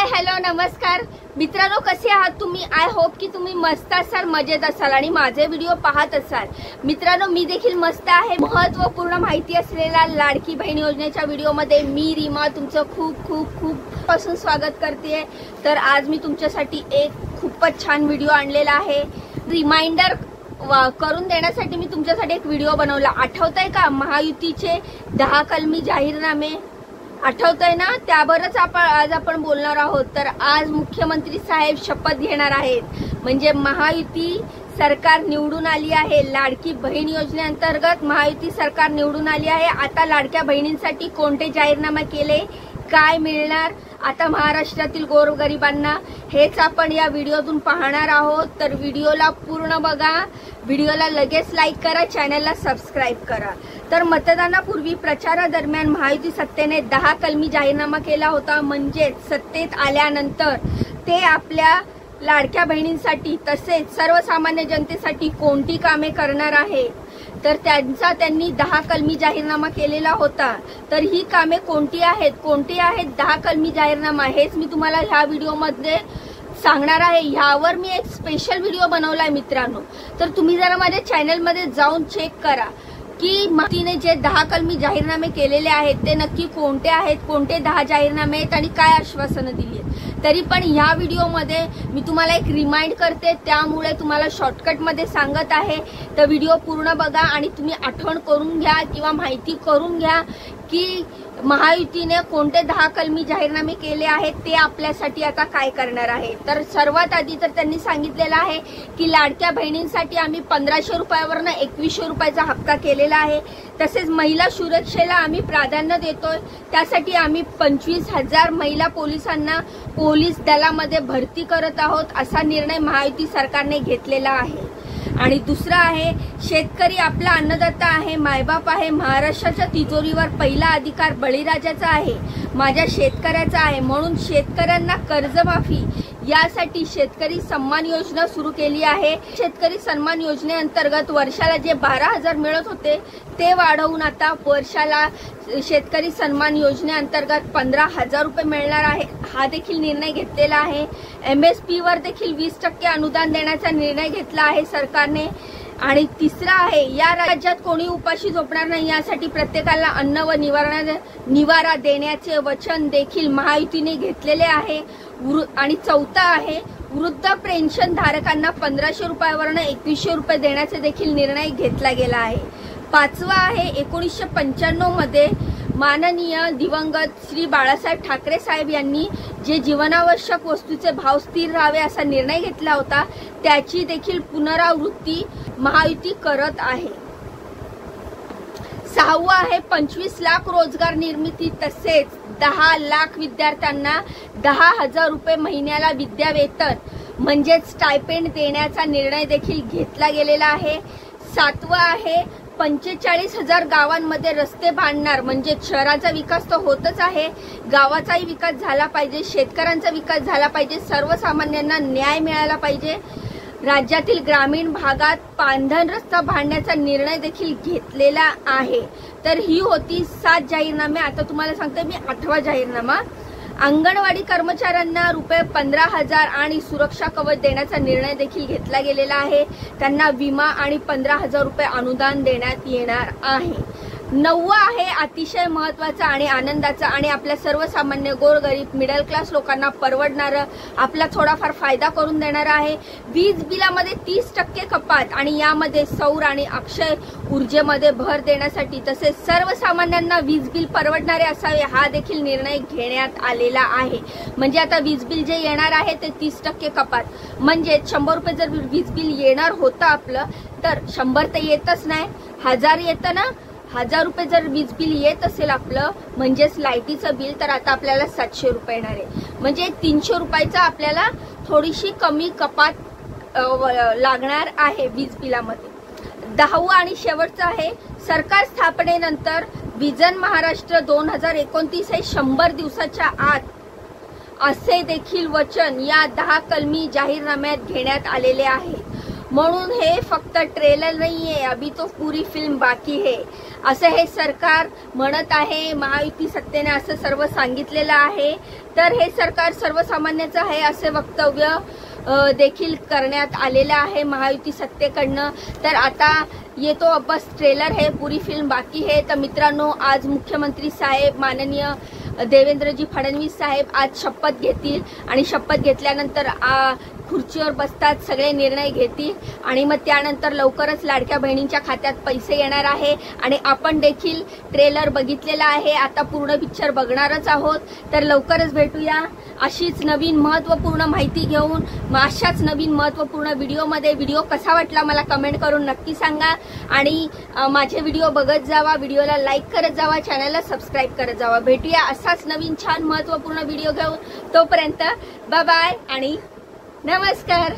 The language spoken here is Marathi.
हॅलो नमस्कार मित्रांनो, कसे आहात तुम्ही? आय होप की तुम्ही मस्त असाल, मजेत असाल आणि माझे व्हिडिओ पाहत असाल। मित्रांनो, मी देखील मस्त आहे। महत्त्वपूर्ण माहिती असलेल्या लाडकी बहीण योजनेच्या व्हिडिओमध्ये मी रीमा तुमचं खूप खूप खूप पासून स्वागत करते। तर आज मी तुमच्यासाठी एक खूपच छान व्हिडिओ आणलेला आहे। रिमाइंडर करून देण्यासाठी मी तुमच्यासाठी एक व्हिडिओ बनवला। आठवतंय का महायुतीचे 10 कलमी जाहीरनामे? आठवतंय ना? त्यावरच आज आपण बोलणार आहोत। तर आज मुख्यमंत्री साहेब शपथ घेणार आहेत, म्हणजे महायुती सरकार निवडून आली आहे। लाडकी बहीण योजनेअंतर्गत महायुती सरकार निवडून आली आहे। आता लाडक्या बहिणींसाठी कोणते जाहीरनामे केले, काय मिळणार आता महाराष्ट्रातील गोरगरिबांना, हेच आपण या व्हिडिओतून पाहणार आहोत। तर व्हिडिओला पूर्ण बघा, व्हिडिओला लगेच लाईक करा, चॅनलला सबस्क्राईब करा। तर मतदानापूर्वी प्रचारादरम्यान महायुती सत्तेने 10 कलमी जाहीरनामा केला होता, म्हणजे सत्तेत आल्यानंतर ते आपल्या लाडक्या बहिणींसाठी तसेच सर्वसामान्य जनतेसाठी कोणती कामे करणार आहे, तर त्यांनी 10 कलमी जाहीरनामा केलेला होता। तर ही कामे कोणती आहेत 10 कलमी जाहीरनामा, हेच मी तुम्हाला ह्या व्हिडिओमध्ये सांगणार आहे। ह्यावर मी एक स्पेशल व्हिडिओ बनवलाय मित्रांनो। तर तुम्ही जरा माझ्या चॅनलमध्ये जाऊन चेक करा की महायुतीने जे 10 कलमी जाहीरनामे केलेले आहेत ते नक्की कोणते आहेत, कोणते 10 जाहीरनामे आहेत आणि काय आश्वासनं दिली आहेत। तरी पण ह्या व्हिडिओमध्ये मी तुम्हाला एक रिमाइंड करते, त्यामुळे तुम्हाला शॉर्टकटमध्ये सांगत आहे। तर व्हिडिओ पूर्ण बघा आणि तुम्ही आठवण करून घ्या किंवा माहिती करून घ्या की महायुतीने कोणते 10 कलमी जाहीरनामे केले आहेत, ते आपल्यासाठी आता काय करणार आहे। तर सर्वात आधी तर त्यांनी सांगितलेलं आहे की लाडक्या बहिणींसाठी आम्ही 1500 रुपयावरनं 2100 रुपयाचा हप्ता केलेला आहे। तसेच महिला सुरक्षेला आम्ही प्राधान्य देतोय, त्यासाठी आम्ही 25,000 महिला पोलिसांना पोलीस दलामध्ये भरती करत आहोत, असा निर्णय महायुती सरकारने घेतलेला आहे। आणि दुसरा आहे, शेतकरी आपला अन्नदाता आहे, मायबाप आहे, महाराष्ट्राच्या तिजोरीवर पहिला अधिकार बळीराजाचा आहे, माझ्या शेतकऱ्याचा आहे। म्हणून शेतकऱ्यांना कर्जमाफी यासाठी शेतकरी सन्मान योजना सुरू केली आहे। शेतकरी सन्मान योजनेअंतर्गत वर्षाला जे 12,000 मिळत होते ते वाढवून आता वर्षाला शेतकरी सन्मान योजनेअंतर्गत 15,000 रुपये मिळणार आहे, हा देखील निर्णय घेतलेला आहे। MSP वर देखील 20% अनुदान देण्याचा निर्णय घेतला आहे सरकारने। आणि तिसरा आहे, या राज्यात कोणी उपाशी झोपणार नाही यासाठी प्रत्येकाला अन्न व निवारा देण्याचे वचन देखील महायुतीने घेतलेले आहे। आणि चौथा आहे, वृद्ध पेन्शन धारकांना 1500 रुपयावरनं 2100 रुपये देण्याचे देखील निर्णय घेतला गेला आहे। पाचवा आहे, 1995 मध्ये माननीय दिवंगत श्री बाळासाहेब ठाकरे साहेब यांनी जे जीवनावश्यक वस्तूचे भाव स्थिर राहावे असा निर्णय घेतला होता, त्याची देखील पुनरावृत्ती महायुती करत आहे। सहावा आहे, 25 लाख रोजगार निर्मिती तसेच 10 लाख विद्यार्थ्यांना 10,000 रुपये महिन्याला विद्यावेतन म्हणजेच स्टायपेंड देण्याचा निर्णय देखील घेतला गेलेला आहे। सातवा आहे, 45,000 गावांमध्ये रस्ते बांधणार, म्हणजे शहराचा विकास तर होतच आहे, गावाचाही विकास झाला पाहिजे, शेतकऱ्यांचा विकास झाला पाहिजे, सर्वसामान्यांना न्याय मिळाला पाहिजे। राज्यातील ग्रामीण भागात पांढन रस्ता बांधण्याचा निर्णय देखील घेतलेला आहे। तर ही होती 7 जाहीरनामे। आता तुम्हाला सांगते मी 8वा जाहीरनामा। अंगणवाडी कर्मचाऱ्यांना रुपये 15,000 आणि सुरक्षा कवच देण्याचा निर्णय देखील घेतला गेलेला आहे। त्यांना विमा आणि 15,000 रुपये अनुदान देण्यात येणार आहे। 9वा आहे, अतिशय महत्वाचा आणि आनंदाचा आणि आपल्या सर्वसामान्य गोरगरीब मिडल क्लास लोकांना परवडणारं, आपला थोडाफार फायदा करून देणारा आहे। वीज बिलामध्ये 30% कपात आणि यामध्ये सौर आणि अक्षय ऊर्जेमध्ये भर देण्यासाठी तसेच सर्वसामान्यांना वीज बिल परवडणारे असावे, हा देखील निर्णय घेण्यात आलेला आहे। म्हणजे आता वीज बिल जे येणार आहे ते 30% कपात, म्हणजे 100 रुपये जर वीज बिल येणार होतं आपलं, तर 100 तर येतच नाही, 1000 येतं ना। 1000 रुपये जर वीज बिल येत असेल आपलं, म्हणजेच लाईटीचं बिल, तर आता आपल्याला 700 रुपये येणार आहे, म्हणजे 300 रुपयाचा आपल्याला थोडीशी कमी कपात लागणार आहे वीज बिलामध्ये। 10वा आणि शेवटचं आहे, सरकार स्थापनेनंतर विजन महाराष्ट्र 2029 हे 100 दिवसाच्या आत असे देखील वचन या 10 कलमी जाहीरनाम्यात घेण्यात आलेले आहे। म्हणून हे फक्त ट्रेलर नाहीये, अभी तो पूरी फिल्म बाकी है, असं हे सरकार म्हणत आहे। महायुती सत्तेने असं सर्व सांगितलेलं आहे। तर हे सरकार सर्वसामान्याचं आहे असे वक्तव्य देखील करण्यात आलेलं आहे महायुती सत्तेकडनं। तर आता येतो बस ट्रेलर है, पूरी फिल्म बाकी है। तर मित्रांनो, आज मुख्यमंत्री साहेब माननीय देवेंद्रजी फडणवीस साहेब आज शपथ घेतील आणि शपथ घेतल्यानंतर खुर्चीवर बसतात, सगळे निर्णय घेतील आणि मग त्यानंतर लवकरच लाडक्या बहिणींच्या खात्यात पैसे येणार आहे। आणि आपण देखील ट्रेलर बघितलेला आहे, आता पूर्ण पिक्चर बघणारच आहोत। तर लवकरच भेटूया अशीच नवीन महत्त्वपूर्ण माहिती घेऊन, अशाच नवीन महत्त्वपूर्ण व्हिडिओमध्ये। व्हिडिओ कसा वाटला मला कमेंट करून नक्की सांगा आणि माझे व्हिडिओ बघत जावा, व्हिडिओला लाईक करत जावा, चॅनलला सबस्क्राईब करत जावा। भेटूया असाच नवीन छान महत्त्वपूर्ण व्हिडिओ घेऊन, तोपर्यंत बाय बाय आणि नमस्कार।